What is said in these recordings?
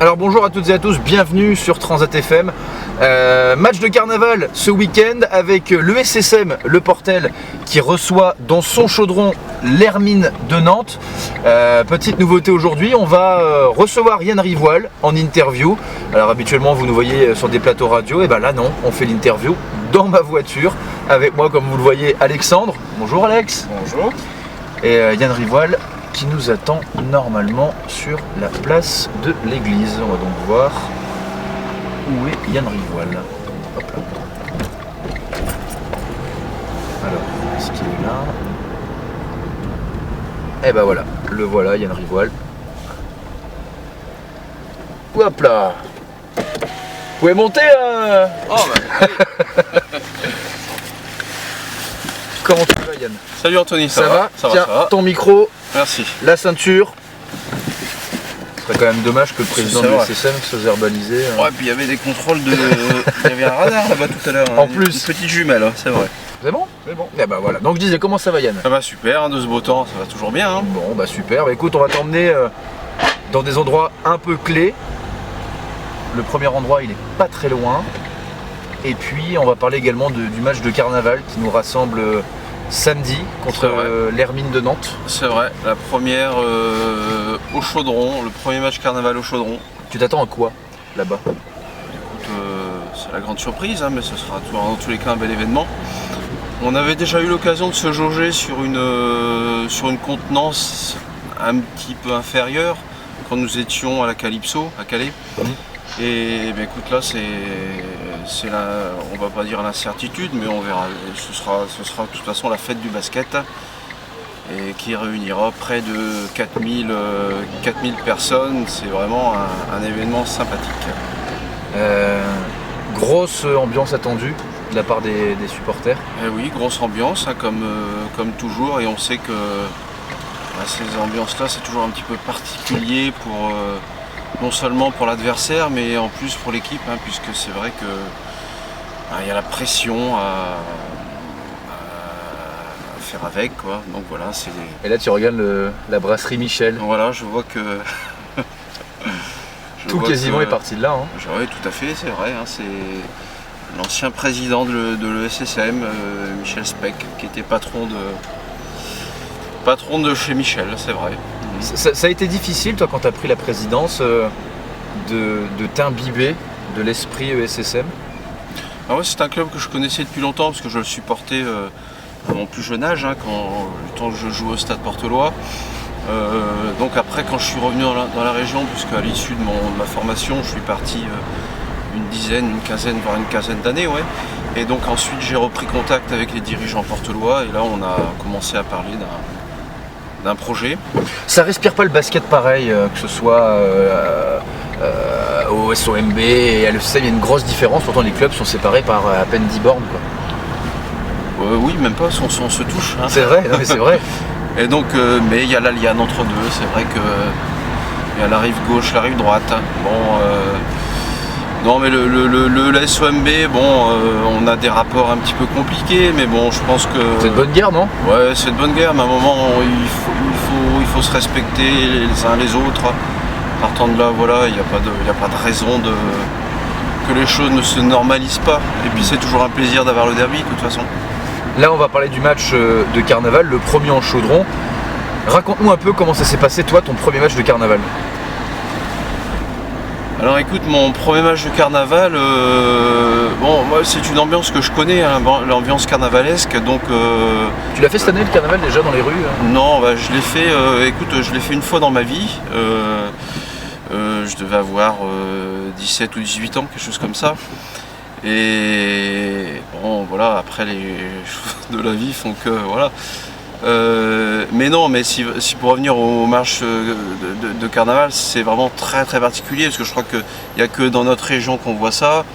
Alors bonjour à toutes et à tous, bienvenue sur Transat FM. Match de carnaval ce week-end avec le SSM, le Portel, qui reçoit dans son chaudron l'Hermine de Nantes. Petite nouveauté aujourd'hui, on va recevoir Yann Rivoal en interview. Alors habituellement vous nous voyez sur des plateaux radio, et ben là non, on fait l'interview dans ma voiture. Avec moi, comme vous le voyez, Alexandre. Bonjour Alex. Bonjour. Et Yann Rivoal qui nous attend normalement sur la place de l'église. On va donc voir où est Yann Rivoal. Hop là. Alors, est-ce qu'il est là? Eh ben voilà, le voilà, Yann Rivoal. Hop là. Vous pouvez monter Oh bah. Comment tu vas Yann? Salut Anthony, Ça va? Ça Tiens, va. ton micro, Merci. la ceinture. Ce serait quand même dommage que le président C'est du vrai. SSM se verbalisait. Ouais, puis il y avait des contrôles de. Il y avait un radar là-bas tout à l'heure. En Une plus. petite jumelle, hein, c'est vrai. C'est bon? C'est bon. Eh ben voilà. Donc je disais, comment ça va Yann? Ça va super, hein, de ce beau temps, ça va toujours bien. Hein. Bon bah super. Bah écoute, on va t'emmener dans des endroits un peu clés. Le premier endroit, il est pas très loin. Et puis on va parler également du match de carnaval qui nous rassemble samedi contre C'est vrai. l'Hermine de Nantes. C'est vrai, la première au chaudron, le premier match carnaval au chaudron. Tu t'attends à quoi là-bas? Écoute, c'est la grande surprise, hein, mais ce sera dans tous les cas un bel événement. On avait déjà eu l'occasion de se jauger sur une contenance un petit peu inférieure quand nous étions à la Calypso, à Calais. Et ben, écoute, là c'est on va pas dire l'incertitude, mais on verra. Ce sera de toute façon la fête du basket et qui réunira près de 4000 personnes. C'est vraiment un événement sympathique. Grosse ambiance attendue de la part des supporters. Et oui, grosse ambiance, hein, comme toujours, et on sait que ces ambiances-là, c'est toujours un petit peu particulier pour non seulement pour l'adversaire, mais en plus pour l'équipe, hein, puisque c'est vrai que il y a la pression à faire avec, quoi. Donc voilà, c'est. Et là tu regardes la brasserie Michel. Voilà, je vois que. Tout quasiment est parti de là. Hein. Oui, tout à fait, c'est vrai. Hein, c'est l'ancien président de l'ESSM, Michel Speck, qui était patron de chez Michel, c'est vrai. Ça a été difficile, toi, quand tu as pris la présidence, de t'imbiber de l'esprit ESSM? Ah ouais, c'est un club que je connaissais depuis longtemps, parce que je le supportais à mon plus jeune âge, hein, le temps que je jouais au Stade Portelois. Donc après, quand je suis revenu dans la région, puisque à l'issue de ma formation, je suis parti une dizaine, une quinzaine, voire une quinzaine d'années, ouais. Et donc ensuite, j'ai repris contact avec les dirigeants portelois, et là, on a commencé à parler d'un projet. Ça respire pas le basket pareil, que ce soit au SOMB et à l'ESSM, il y a une grosse différence, pourtant les clubs sont séparés par à peine 10 bornes. Quoi. Oui, même pas, on se touche. Hein. C'est vrai, non mais c'est vrai. Et donc, mais il y a la liane entre deux, c'est vrai que il y a la rive gauche, la rive droite. Bon, non mais le SOMB, bon, on a des rapports un petit peu compliqués, mais bon, je pense que. C'est de bonne guerre, non? Ouais, c'est de bonne guerre, mais à un moment, il faut se respecter les uns les autres. Partant de là, voilà, il n'y a pas de raison que les choses ne se normalisent pas. Et puis c'est toujours un plaisir d'avoir le derby, de toute façon. Là, on va parler du match de carnaval, le premier en chaudron. Raconte-nous un peu comment ça s'est passé, toi, ton premier match de carnaval. Alors écoute, mon premier match de carnaval, bon, moi c'est une ambiance que je connais, hein, l'ambiance carnavalesque, donc... Tu l'as fait cette année, le carnaval, déjà, dans les rues? Non, bah, je l'ai fait, je l'ai fait une fois dans ma vie. Je devais avoir 17 ou 18 ans, quelque chose comme ça. Et bon, voilà, après les choses de la vie font que, voilà. Mais non, mais si pour revenir au match de carnaval, c'est vraiment très très particulier, parce que je crois qu'il n'y a que dans notre région qu'on voit ça.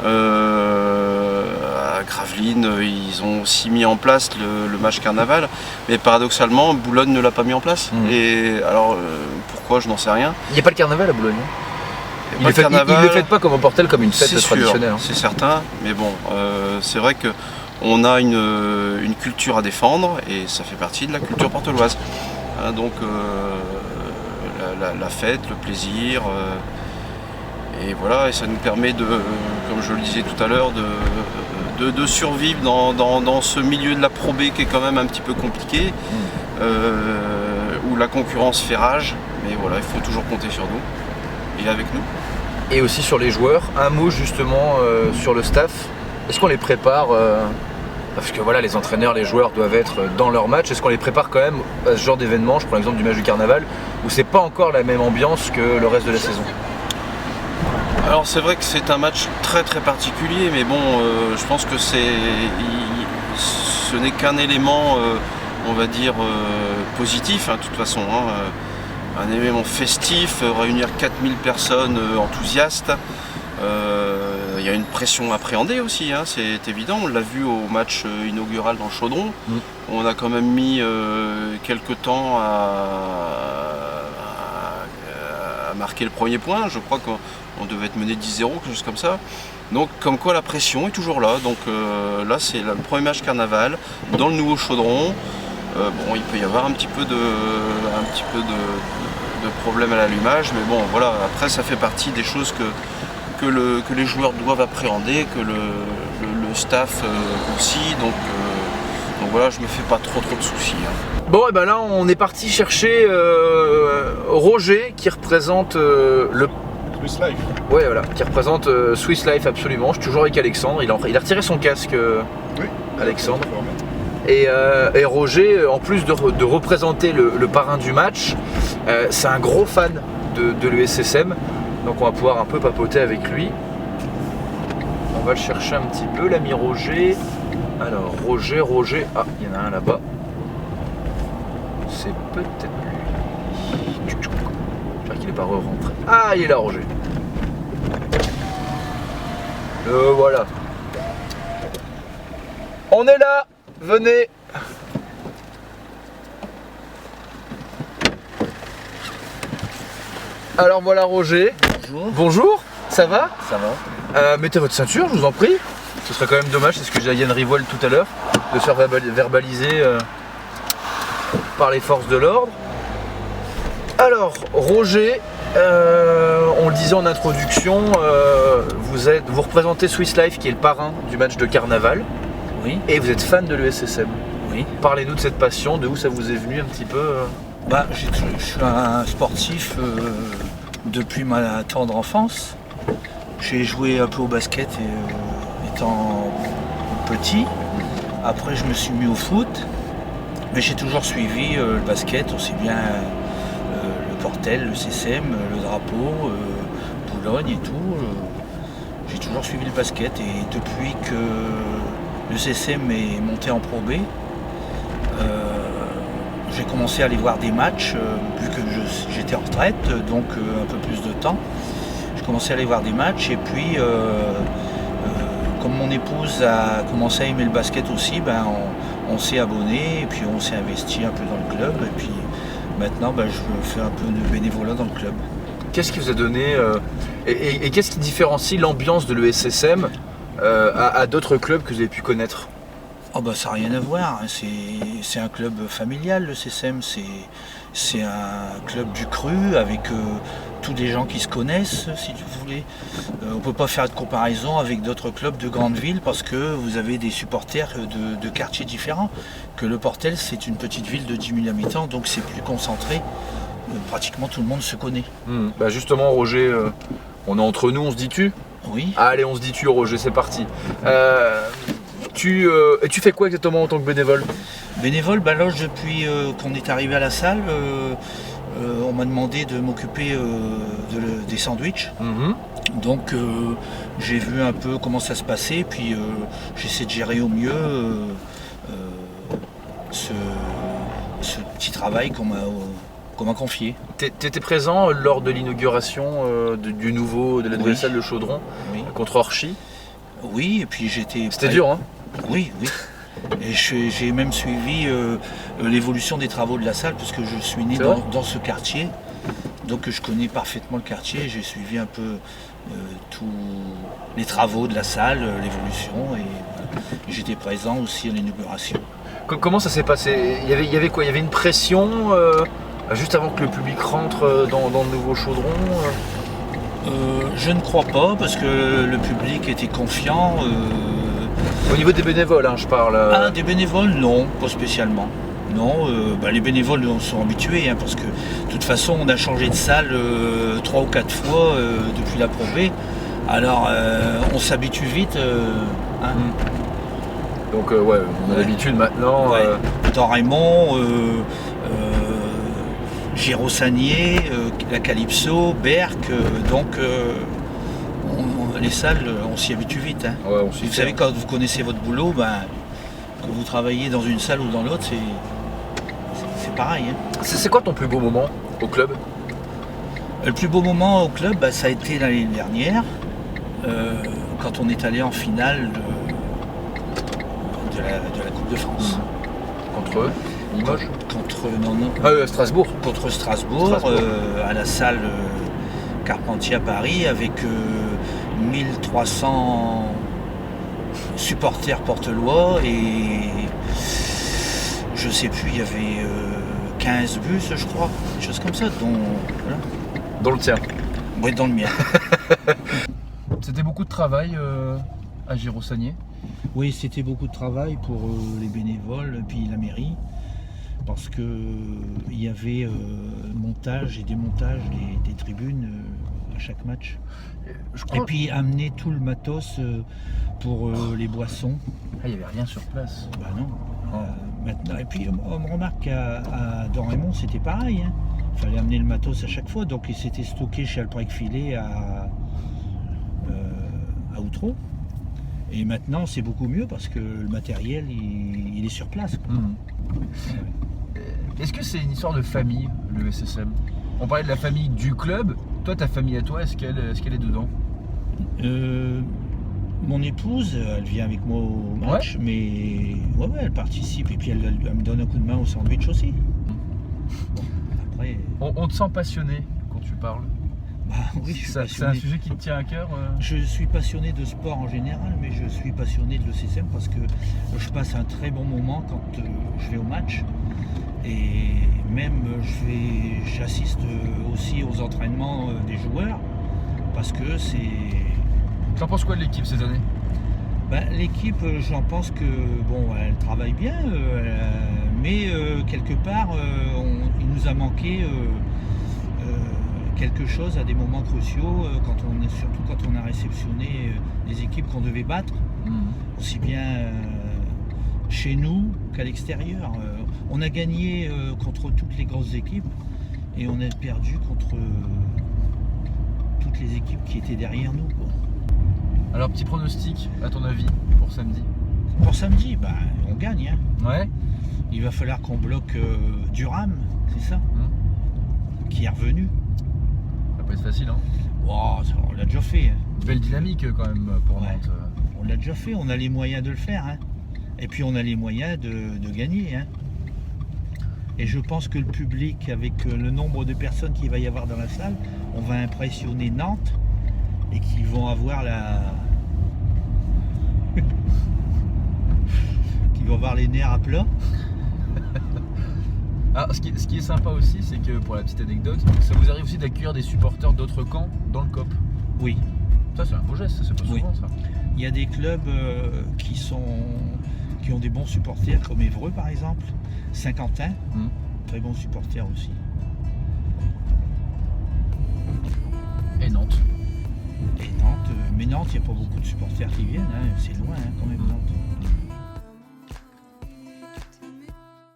À Gravelines, ils ont aussi mis en place le match carnaval, mais paradoxalement, Boulogne ne l'a pas mis en place. Et alors, pourquoi, je n'en sais rien. Il n'y a pas le carnaval à Boulogne? Ils ne le fêtent pas comme au Portel, comme une fête traditionnelle. C'est certain, mais bon, c'est vrai qu'on a une culture à défendre, et ça fait partie de la culture porteloise. Hein, donc la fête, le plaisir, Et voilà, et ça nous permet de, comme je le disais tout à l'heure, de survivre dans ce milieu de la Pro B qui est quand même un petit peu compliqué, où la concurrence fait rage. Mais voilà, il faut toujours compter sur nous et avec nous. Et aussi sur les joueurs, un mot justement sur le staff. Est-ce qu'on les prépare parce que voilà, les entraîneurs, les joueurs doivent être dans leur match. Est-ce qu'on les prépare quand même à ce genre d'événement? Je prends l'exemple du match du Carnaval, où c'est pas encore la même ambiance que le reste de la saison. Alors c'est vrai que c'est un match très très particulier, mais bon, je pense que ce n'est qu'un élément, on va dire, positif, hein, de toute façon. Un événement festif, réunir 4000 personnes enthousiastes. Il y a une pression appréhendée aussi, hein, c'est évident. On l'a vu au match inaugural dans le Chaudron. On a quand même mis quelques temps à marquer le premier point. Je crois qu'on devait être mené 10-0, quelque chose comme ça. Donc comme quoi la pression est toujours là. Donc là c'est le premier match Carnaval dans le nouveau Chaudron. Bon, il peut y avoir un petit peu de problème à l'allumage, mais bon voilà, après ça fait partie des choses que les joueurs doivent appréhender, que le staff aussi, donc voilà, je me fais pas trop de soucis. Hein. Bon, et ben là on est parti chercher Roger qui représente le Swiss Life. Ouais, voilà, qui représente Swiss Life absolument. Je suis toujours avec Alexandre, il a retiré son casque, Oui. Alexandre. Et Roger, en plus de représenter le parrain du match, c'est un gros fan de l'USSM. Donc on va pouvoir un peu papoter avec lui. On va le chercher un petit peu, l'ami Roger. Alors Roger, ah, il y en a un là-bas. C'est peut-être lui. J'espère qu'il n'est pas re-rentré. Ah, il est là, Roger. Voilà. On est là. Venez. Alors voilà Roger. Bonjour. Bonjour, ça va? Ça va. Mettez votre ceinture, je vous en prie. Ce serait quand même dommage, c'est ce que j'ai à Yann Rivol tout à l'heure, de se faire verbaliser par les forces de l'ordre. Alors Roger, on le disait en introduction, vous représentez Swiss Life qui est le parrain du match de Carnaval. Oui. Et vous êtes fan de l'USSM. Oui. Parlez-nous de cette passion, de où ça vous est venu un petit peu Je suis un sportif depuis ma tendre enfance. J'ai joué un peu au basket étant petit. Après, je me suis mis au foot. Mais j'ai toujours suivi le basket, aussi bien le Portel, le CCM, le drapeau, Boulogne et tout. J'ai toujours suivi le basket. Et depuis que le CCM est monté en Pro B, j'ai commencé à aller voir des matchs, vu que j'étais en retraite, donc un peu plus de temps. J'ai commencé à aller voir des matchs et puis, comme mon épouse a commencé à aimer le basket aussi, on s'est abonné et puis on s'est investi un peu dans le club. Et puis maintenant, je fais un peu de bénévolat dans le club. Qu'est-ce qui vous a donné et qu'est-ce qui différencie l'ambiance de l'USSM à d'autres clubs que vous avez pu connaître? Ça n'a rien à voir, c'est un club familial, le CCM, c'est un club du cru avec tous des gens qui se connaissent, si vous voulez. On ne peut pas faire de comparaison avec d'autres clubs de grandes villes parce que vous avez des supporters de quartiers différents. Que le Portel, c'est une petite ville de 10 000 habitants, donc c'est plus concentré. Pratiquement tout le monde se connaît. Justement, Roger, on est entre nous, on se dit tu? Oui. Allez, on se dit tu, Roger, c'est parti. Tu fais quoi exactement en tant que bénévole? Bénévole, depuis qu'on est arrivé à la salle, on m'a demandé de m'occuper des sandwichs. Donc j'ai vu un peu comment ça se passait, puis j'essaie de gérer au mieux ce petit travail qu'on m'a confié. T'étais présent lors de l'inauguration de la nouvelle salle de Chaudron, oui, contre Orchy? Oui, et puis j'étais... C'était dur, hein? Oui. Et j'ai même suivi l'évolution des travaux de la salle, parce que je suis né dans ce quartier. Donc je connais parfaitement le quartier, j'ai suivi un peu tous les travaux de la salle, l'évolution, et j'étais présent aussi à l'inauguration. Comment ça s'est passé? Il y avait quoi? Il y avait une pression juste avant que le public rentre dans le nouveau Chaudron? Je ne crois pas, parce que le public était confiant. Au niveau des bénévoles, hein, je parle. Des bénévoles, non, pas spécialement. Non, les bénévoles sont habitués, hein, parce que de toute façon on a changé de salle 3 ou 4 fois depuis la Pro B. Alors on s'habitue vite. Hein. Donc ouais, on a l'habitude maintenant. Ouais. Dans Raymond, Girosanier, la Calypso, Berck, les salles, on s'y habitue vite. Hein. Ouais, vous savez, quand vous connaissez votre boulot, que vous travaillez dans une salle ou dans l'autre, c'est pareil. Hein. C'est quoi ton plus beau moment au club? Le plus beau moment au club, ça a été l'année dernière, quand on est allé en finale de la Coupe de France. Contre Limoges? Strasbourg. Contre Strasbourg. À la salle Carpentier à Paris, avec 1300 supporters portelois et je sais plus, il y avait 15 bus, je crois, des choses comme ça, voilà. Dans le tien? Oui, dans le mien. C'était beaucoup de travail à Girosanier? Oui, c'était beaucoup de travail pour les bénévoles et puis la mairie, parce que il y avait montage et démontage des tribunes à chaque match. Et puis amener tout le matos pour les boissons. Il n'y avait rien sur place. Non. Maintenant. Et puis on remarque dans Raymond c'était pareil. Hein. Il fallait amener le matos à chaque fois, donc il s'était stocké chez Alprec Filet à Outreau. Et maintenant c'est beaucoup mieux parce que le matériel il est sur place. Est-ce que c'est une histoire de famille, le SSM? On parlait de la famille du club. Toi, ta famille à toi, est-ce qu'elle est dedans? Mon épouse, elle vient avec moi au match, mais elle participe et puis elle me donne un coup de main au sandwich aussi. Bon, après... on te sent passionné quand tu parles. Oui, c'est un sujet qui te tient à cœur. Je suis passionné de sport en général, mais je suis passionné de l'ECSM parce que je passe un très bon moment quand je vais au match. Et même j'assiste aussi aux entraînements des joueurs parce que c'est... Tu en penses quoi de l'équipe ces années? L'équipe, j'en pense que elle travaille bien, mais quelque part il nous a manqué quelque chose à des moments cruciaux, surtout quand on a réceptionné des équipes qu'on devait battre, aussi bien chez nous qu'à l'extérieur. On a gagné contre toutes les grosses équipes et on a perdu contre toutes les équipes qui étaient derrière nous. Alors, petit pronostic, à ton avis, pour samedi? Pour samedi, on gagne. Hein. Ouais. Il va falloir qu'on bloque Durham, c'est ça, qui est revenu. Ça va pas être facile, hein? On l'a déjà fait. Hein. Belle dynamique quand même pour Nantes. On l'a déjà fait, on a les moyens de le faire. Hein. Et puis on a les moyens de gagner. Hein. Et je pense que le public, avec le nombre de personnes qu'il va y avoir dans la salle, on va impressionner Nantes et qu'ils vont avoir qu'ils vont avoir les nerfs à plat. Ce qui est sympa aussi, c'est que pour la petite anecdote, ça vous arrive aussi d'accueillir des supporters d'autres camps dans le COP? Oui. Ça c'est un beau geste, ça c'est pas souvent ça. Il y a des clubs qui ont des bons supporters, comme Évreux par exemple, Saint-Quentin, très bons supporters aussi. Et Nantes. Mais Nantes, il n'y a pas beaucoup de supporters qui viennent, hein. C'est loin quand même Nantes.